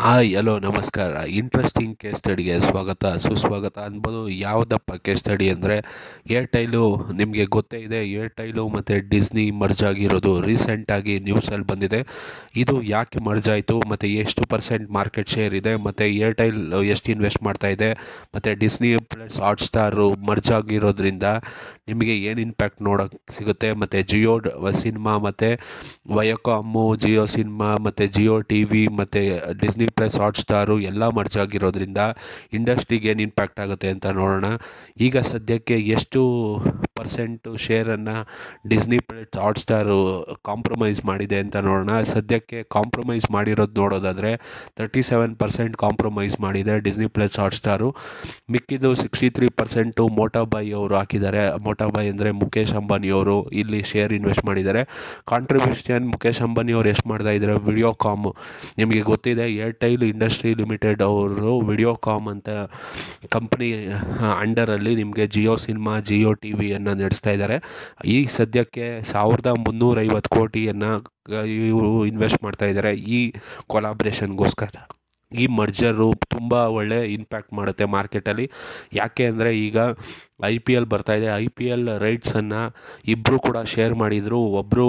Hi hello ನಮಸ್ಕಾರ. Interesting case ಸ್ಟಡಿಗೆ ಸ್ವಾಗತ ಸುಸ್ವಾಗತ ಅನ್ಬೋದು. ಯಾವುದಪ್ಪ ಕೇಸ್ ಸ್ಟಡಿ ಅಂದರೆ ಏರ್ಟೈಲು. ನಿಮಗೆ ಗೊತ್ತೇ ಇದೆ, ಏರ್ಟೈಲು ಮತ್ತು ಡಿಸ್ನಿ ಮರ್ಜ್ ಆಗಿರೋದು ರೀಸೆಂಟಾಗಿ ನ್ಯೂಸಲ್ಲಿ ಬಂದಿದೆ. ಇದು ಯಾಕೆ ಮರ್ಜ್ ಆಯಿತು ಮತ್ತು ಎಷ್ಟು ಪರ್ಸೆಂಟ್ ಮಾರ್ಕೆಟ್ ಶೇರ್ ಇದೆ ಮತ್ತು ಏರ್ಟೈಲ್ ಎಷ್ಟು ಇನ್ವೆಸ್ಟ್ ಮಾಡ್ತಾ ಇದೆ ಮತ್ತು ಡಿಸ್ನಿ ಪ್ಲಸ್ ಹಾಟ್ಸ್ಟಾರು ಮರ್ಜ್ ಆಗಿರೋದ್ರಿಂದ ನಿಮಗೆ ಏನು ಇಂಪ್ಯಾಕ್ಟ್ ನೋಡೋಕ್ಕೆ ಸಿಗುತ್ತೆ ಮತ್ತು ಜಿಯೋ ಸಿನಿಮಾ ಮತ್ತು ವಯೋಕಾಮು, ಜಿಯೋ ಸಿನಿಮಾ ಮತ್ತು ಜಿಯೋ ಟಿ ವಿ ಮತ್ತು ಡಿಸ್ನಿ ಪ್ಲಸ್ ಹಾಟ್ಸ್ಟಾರು ಎಲ್ಲ ಮರ್ಜ್ ಆಗಿರೋದ್ರಿಂದ ಇಂಡಸ್ಟ್ರಿಗೆ ಏನು ಇಂಪ್ಯಾಕ್ಟ್ ಆಗುತ್ತೆ ಅಂತ ನೋಡೋಣ. ಈಗ ಸದ್ಯಕ್ಕೆ ಎಷ್ಟು ಪರ್ಸೆಂಟು ಶೇರನ್ನು ಡಿಸ್ನಿ ಪ್ಲಸ್ ಹಾಟ್ಸ್ಟಾರು ಕಾಂಪ್ರಮೈಸ್ ಮಾಡಿದೆ ಅಂತ ನೋಡೋಣ. ಸದ್ಯಕ್ಕೆ ಕಾಂಪ್ರಮೈಸ್ ಮಾಡಿರೋದು ನೋಡೋದಾದರೆ 37% ಕಾಂಪ್ರಮೈಸ್ ಮಾಡಿದೆ ಡಿಸ್ನಿ ಪ್ಲಸ್ ಹಾಟ್ಸ್ಟಾರು. ಮಿಕ್ಕಿದ್ದು 63% ಮೋಟಾಬಾಯಿ ಅವರು ಹಾಕಿದ್ದಾರೆ. ಮೋಟಾಬಾಯಿ ಅಂದರೆ ಮುಖೇಶ್ ಅಂಬಾನಿಯವರು ಇಲ್ಲಿ ಶೇರ್ ಇನ್ವೆಸ್ಟ್ ಮಾಡಿದ್ದಾರೆ. ಕಾಂಟ್ರಿಬ್ಯೂಷನ್ ಮುಖೇಶ್ ಅಂಬಾನಿಯವರು ಎಷ್ಟು ಮಾಡ್ತಾ ಇದ್ದಾರೆ, ವಿಡಿಯೋಕಾಮ್ ನಿಮಗೆ ಗೊತ್ತಿದೆ, ಏರ್ಟೈಲ್ ಇಂಡಸ್ಟ್ರಿ ಲಿಮಿಟೆಡ್ ಅವರು ವಿಡಿಯೋಕಾಮ್ ಅಂತ ಕಂಪ್ನಿ ಅಂಡರಲ್ಲಿ ನಿಮಗೆ ಜಿಯೋ ಸಿನಿಮಾ, ಜಿಯೋ ಟಿ ವಿಯನ್ನು ನಡೆಸ್ತಾ ಇದ್ದಾರೆ. ಈ ಸದ್ಯಕ್ಕೆ 1350 ಕೋಟಿಯನ್ನು ಇವರು ಇನ್ವೆಸ್ಟ್ ಮಾಡ್ತಾ ಇದ್ದಾರೆ ಈ ಕೊಲಾಬ್ರೇಷನ್ಗೋಸ್ಕರ. ಈ ಮರ್ಜರು ತುಂಬ ಒಳ್ಳೆ ಇಂಪ್ಯಾಕ್ಟ್ ಮಾಡುತ್ತೆ ಮಾರ್ಕೆಟಲ್ಲಿ. ಯಾಕೆ ಅಂದರೆ ಈಗ IPL ಬರ್ತಾಯಿದೆ. IPL ರೈಟ್ಸನ್ನು ಇಬ್ಬರು ಕೂಡ ಶೇರ್ ಮಾಡಿದರು. ಒಬ್ಬರು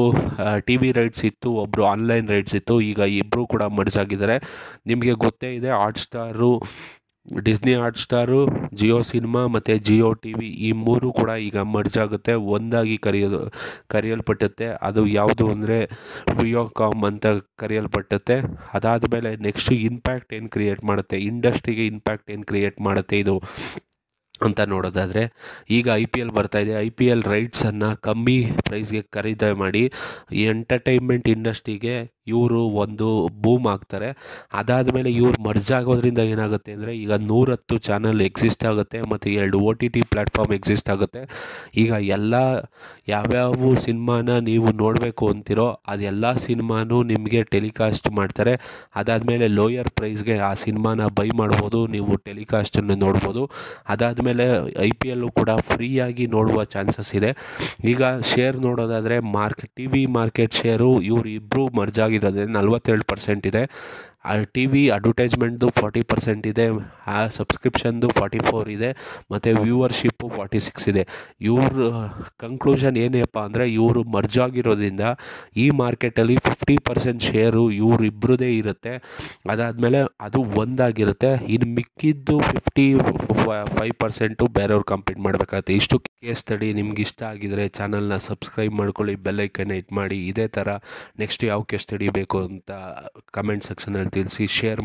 ಟಿ ವಿ ರೈಟ್ಸ್ ಇತ್ತು, ಒಬ್ಬರು ಆನ್ಲೈನ್ ರೈಟ್ಸ್ ಇತ್ತು. ಈಗ ಇಬ್ಬರು ಕೂಡ ಮರ್ಜ್ ಆಗಿದ್ದಾರೆ. ನಿಮಗೆ ಗೊತ್ತೇ ಇದೆ, Hotstar, Disney Hotstar, Jio cinema ಮತ್ತು ಜಿಯೋ ಟಿ ವಿ ಈ ಮೂರು ಕೂಡ ಈಗ ಮರ್ಜ್ ಆಗುತ್ತೆ, ಒಂದಾಗಿ ಕರೆಯಲ್ಪಟ್ಟುತ್ತೆ. ಅದು ಯಾವುದು ಅಂದರೆ ವಿಡಿಯೋಕಾಮ್ ಅಂತ ಕರೆಯಲ್ಪಟ್ಟುತ್ತೆ. ಅದಾದಮೇಲೆ ನೆಕ್ಸ್ಟ್ ಇಂಪ್ಯಾಕ್ಟ್ ಏನು ಕ್ರಿಯೇಟ್ ಮಾಡುತ್ತೆ, ಇಂಡಸ್ಟ್ರಿಗೆ ಇಂಪ್ಯಾಕ್ಟ್ ಏನು ಕ್ರಿಯೇಟ್ ಮಾಡುತ್ತೆ ಇದು ಅಂತ ನೋಡೋದಾದರೆ, ಈಗ IPL ಬರ್ತಾಯಿದೆ. IPL ರೈಟ್ಸನ್ನು ಕಮ್ಮಿ ಪ್ರೈಸ್ಗೆ ಖರೀದಿ ಮಾಡಿ ಈ ಎಂಟರ್ಟೈನ್ಮೆಂಟ್ ಇಂಡಸ್ಟ್ರಿಗೆ ಇವರು ಒಂದು ಬೂಮ್ ಆಗ್ತಾರೆ. ಅದಾದಮೇಲೆ ಇವ್ರು ಮರ್ಜ್ ಆಗೋದ್ರಿಂದ ಏನಾಗುತ್ತೆ ಅಂದರೆ ಈಗ 110 ಚಾನಲ್ ಎಕ್ಸಿಸ್ಟ್ ಆಗುತ್ತೆ ಮತ್ತು 2 OTT ಪ್ಲ್ಯಾಟ್ಫಾರ್ಮ್ ಎಕ್ಸಿಸ್ಟ್ ಆಗುತ್ತೆ. ಈಗ ಯಾವ್ಯಾವ ಸಿನಿಮಾನ ನೀವು ನೋಡಬೇಕು ಅಂತಿರೋ ಅದೆಲ್ಲ ಸಿನಿಮಾನೂ ನಿಮಗೆ ಟೆಲಿಕಾಸ್ಟ್ ಮಾಡ್ತಾರೆ. ಅದಾದಮೇಲೆ ಲೋಯರ್ ಪ್ರೈಸ್ಗೆ ಆ ಸಿನಿಮಾನ ಬೈ ಮಾಡ್ಬೋದು, ನೀವು ಟೆಲಿಕಾಸ್ಟನ್ನು ನೋಡ್ಬೋದು. ಅದಾದಮೇಲೆ IPL ಕೂಡ ಫ್ರೀಯಾಗಿ ನೋಡುವ ಚಾನ್ಸಸ್ ಇದೆ. ಈಗ ಶೇರ್ ನೋಡೋದಾದರೆ ಟಿ ವಿ ಮಾರ್ಕೆಟ್ ಶೇರು ಇವರು ಇಬ್ಬರು ಮರ್ಜ್ ಆಗಿರೋದೇ 47% ಇದೆ. ಟಿ ವಿ ಅಡ್ವರ್ಟೈಸ್ಮೆಂಟ್ದು 40% ಇದೆ, ಆ ಸಬ್ಸ್ಕ್ರಿಪ್ಷನ್ದು 44 ಇದೆ ಮತ್ತು ವ್ಯೂವರ್ಶಿಪ್ಪು 46 ಇದೆ. ಇವ್ರ ಕಂಕ್ಲೂಷನ್ ಏನಪ್ಪ ಅಂದರೆ ಇವರು ಮರ್ಜ್ ಆಗಿರೋದ್ರಿಂದ ಈ ಮಾರ್ಕೆಟಲ್ಲಿ 50% ಶೇರು ಇವರಿಬ್ಬರದೇ ಇರುತ್ತೆ. ಅದಾದಮೇಲೆ ಅದು ಒಂದಾಗಿರುತ್ತೆ. ಇನ್ನು ಮಿಕ್ಕಿದ್ದು 55% ಬೇರೆಯವ್ರು ಕಂಪ್ಲೀಟ್ ಮಾಡಬೇಕಾಗುತ್ತೆ. ಇಷ್ಟು ಕೇಸ್ ಸ್ಟಡಿ ನಿಮ್ಗೆ ಇಷ್ಟ ಆಗಿದರೆ ಚಾನಲ್ನ ಸಬ್ಸ್ಕ್ರೈಬ್ ಮಾಡ್ಕೊಳ್ಳಿ, ಬೆಲ್ಲೈಕನ್ನ ಹಿಟ್ ಮಾಡಿ. ಇದೇ ಥರ ನೆಕ್ಸ್ಟ್ ಯಾವ ಕೇಸ್ ಸ್ಟಡಿ ಬೇಕು ಅಂತ ಕಮೆಂಟ್ ಸೆಕ್ಷನಲ್ಲಿ ತಿಳಿಸಿ, ಶೇರ್